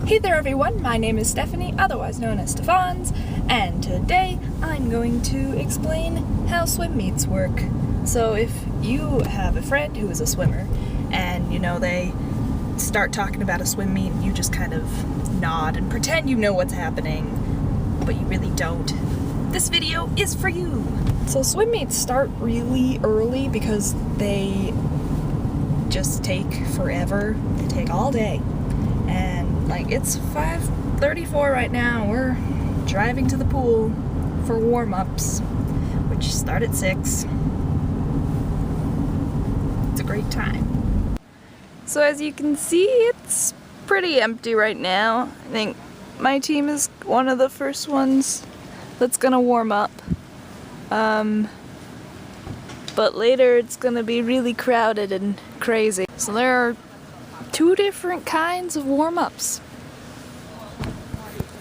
Hey there everyone, my name is Stephanie, otherwise known as Stephans, and today I'm going to explain how swim meets work. So if you have a friend who is a swimmer, and they start talking about a swim meet and you just kind of nod and pretend you know what's happening, but you really don't, this video is for you. So swim meets start really early because they just take forever. They take all day. And it's 5:34 right now. We're driving to the pool for warm-ups, which start at 6. It's a great time. So as you can see, it's pretty empty right now. I think my team is one of the first ones that's gonna warm up. But later it's gonna be really crowded and crazy. So there are 2 different kinds of warm-ups.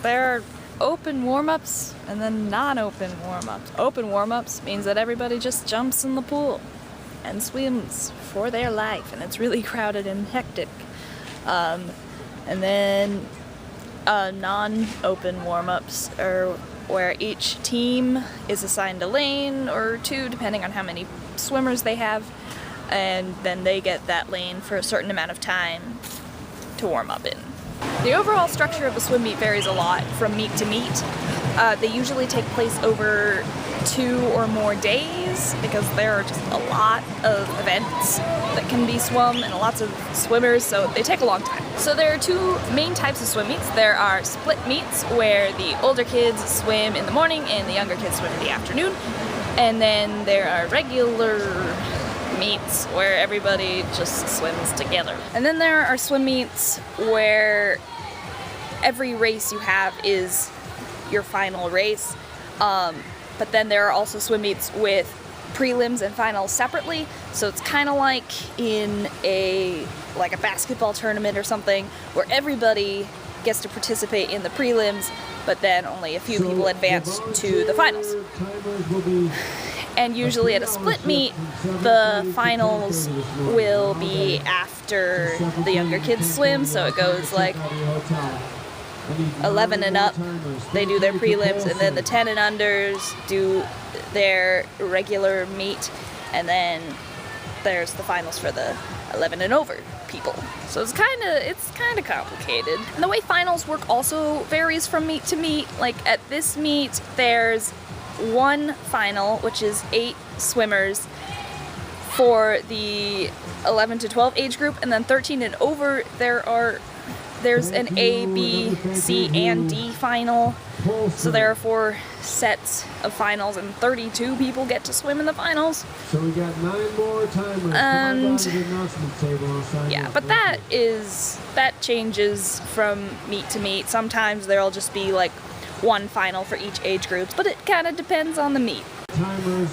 There are open warm-ups and then non-open warm-ups. Open warm-ups means that everybody just jumps in the pool and swims for their life, and it's really crowded and hectic. And then non-open warm-ups are where each team is assigned a lane or 2, depending on how many swimmers they have, and then they get that lane for a certain amount of time to warm up in. The overall structure of a swim meet varies a lot from meet to meet. They usually take place over 2 or more days because there are just a lot of events that can be swum and lots of swimmers, so they take a long time. So there are 2 main types of swim meets. There are split meets where the older kids swim in the morning and the younger kids swim in the afternoon. And then there are regular meets where everybody just swims together. And then there are swim meets where every race you have is your final race. But then there are also swim meets with prelims and finals separately. So it's kind of like in a basketball tournament or something where everybody gets to participate in the prelims, but then only a few people advance to the finals. And usually at a split meet, the finals will be after the younger kids swim, so it goes 11 and up, they do their prelims, and then the 10 and unders do their regular meet, and then there's the finals for the 11 and over people. So it's kind of complicated. And the way finals work also varies from meet to meet. Like at this meet, there's 1 final, which is 8 swimmers for the 11 to 12 age group, and then 13 and over there's an A, B, C, and D final. So there are 4 sets of finals, and 32 people get to swim in the finals. So we got 9 more timers. And yeah, but that changes from meet to meet. Sometimes there'll just be 1 final for each age group, but it kind of depends on the meet.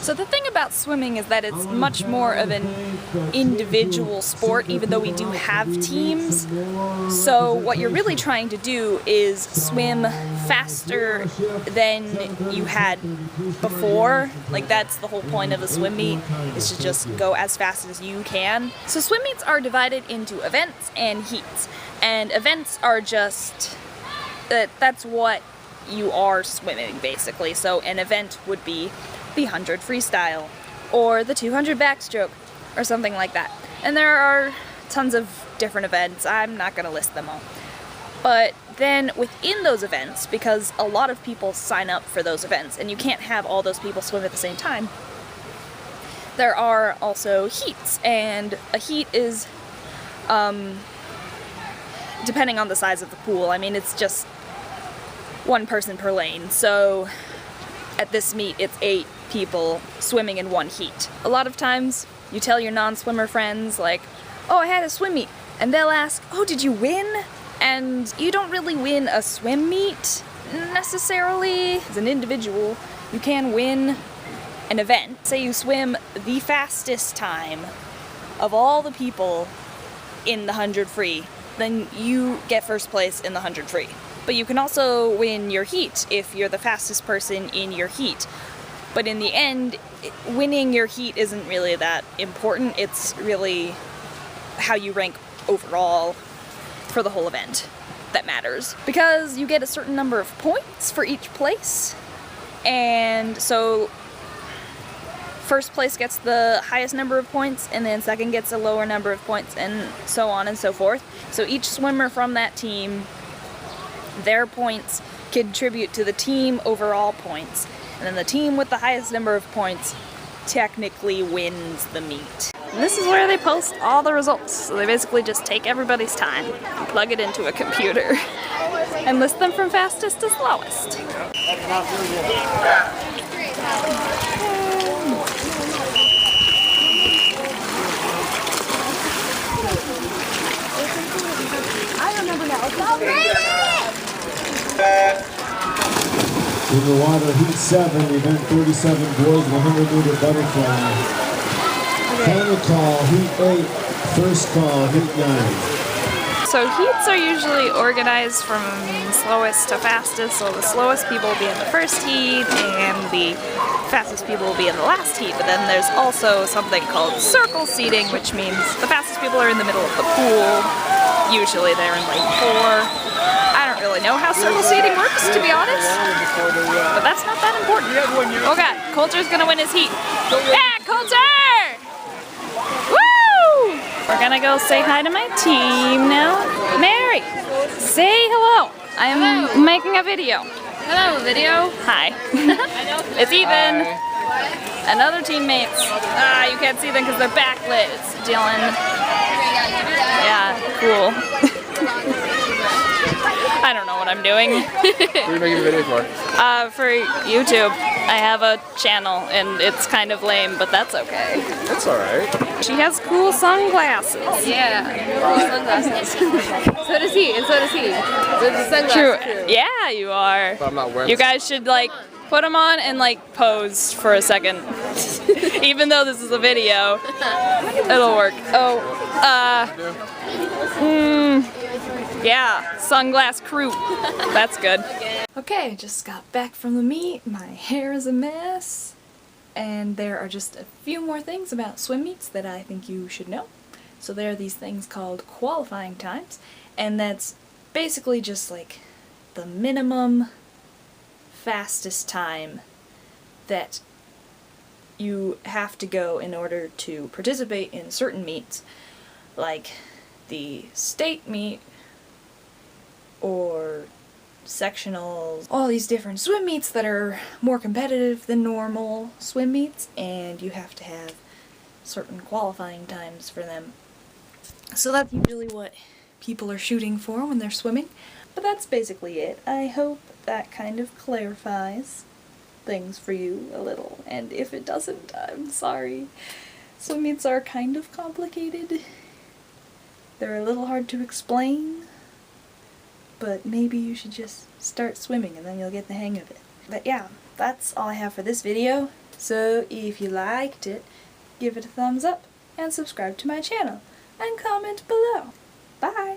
So the thing about swimming is that it's much more of an individual sport, even though we do have teams. So what you're really trying to do is swim faster than you had before. That's the whole point of a swim meet, is to just go as fast as you can. So swim meets are divided into events and heats. And events are just, that's what you are swimming basically. So an event would be the 100 freestyle or the 200 backstroke or something like that. And there are tons of different events. I'm not going to list them all. But then within those events, because a lot of people sign up for those events and you can't have all those people swim at the same time, there are also heats. And a heat is, depending on the size of the pool, it's just 1 person per lane. So at this meet, it's 8 people swimming in 1 heat. A lot of times you tell your non-swimmer friends oh, I had a swim meet, and they'll ask, oh, did you win? And you don't really win a swim meet necessarily. As an individual, you can win an event. Say you swim the fastest time of all the people in the 100 free, then you get first place in the 100 free. But you can also win your heat if you're the fastest person in your heat. But in the end, winning your heat isn't really that important. It's really how you rank overall for the whole event that matters, because you get a certain number of points for each place, and so first place gets the highest number of points, and then second gets a lower number of points, and so on and so forth. So each swimmer from that team, their points contribute to the team overall points, and then the team with the highest number of points technically wins the meet. And this is where they post all the results. So they basically just take everybody's time and plug it into a computer and list them from fastest to slowest. I remember now. It's all In the water, heat 7, event 37 boys, 100-meter butterfly. Final call, heat 8, first call, heat 9. So heats are usually organized from slowest to fastest, so the slowest people will be in the first heat and the fastest people will be in the last heat. But then there's also something called circle seating, which means the fastest people are in the middle of the pool. Usually they're in lane 4. I don't really know how circle seating works, to be honest, but that's not that important. Oh god, Coulter's gonna win his heat. Yeah, Coulter! Woo! We're gonna go say hi to my team now. Mary, say hello. I'm making a video. Hello, video. Hi. It's Ethan. And other teammates. You can't see them because they're backlit. It's Dylan. Yeah, cool. I don't know what I'm doing. What are you making a video for? For YouTube. I have a channel and it's kind of lame, but that's okay. That's alright. She has cool sunglasses. Yeah, sunglasses. So does he, and so does he. So does the sunglasses True. crew. Yeah, you are. But I'm not wearing You guys should like put them on and like pose for a second. Even though this is a video, it'll work. Yeah, sunglass crew. That's good. Okay, I just got back from the meet. My hair is a mess. And there are just a few more things about swim meets that I think you should know. So there are these things called qualifying times, and that's basically just like the minimum fastest time that you have to go in order to participate in certain meets, like the state meet or sectionals, all these different swim meets that are more competitive than normal swim meets, and you have to have certain qualifying times for them. So that's usually what people are shooting for when they're swimming, but that's basically it. I hope that kind of clarifies things for you a little, and if it doesn't, I'm sorry. Swim meets are kind of complicated. They're a little hard to explain, but maybe you should just start swimming and then you'll get the hang of it. But yeah, that's all I have for this video. So if you liked it, give it a thumbs up and subscribe to my channel and comment below. Bye!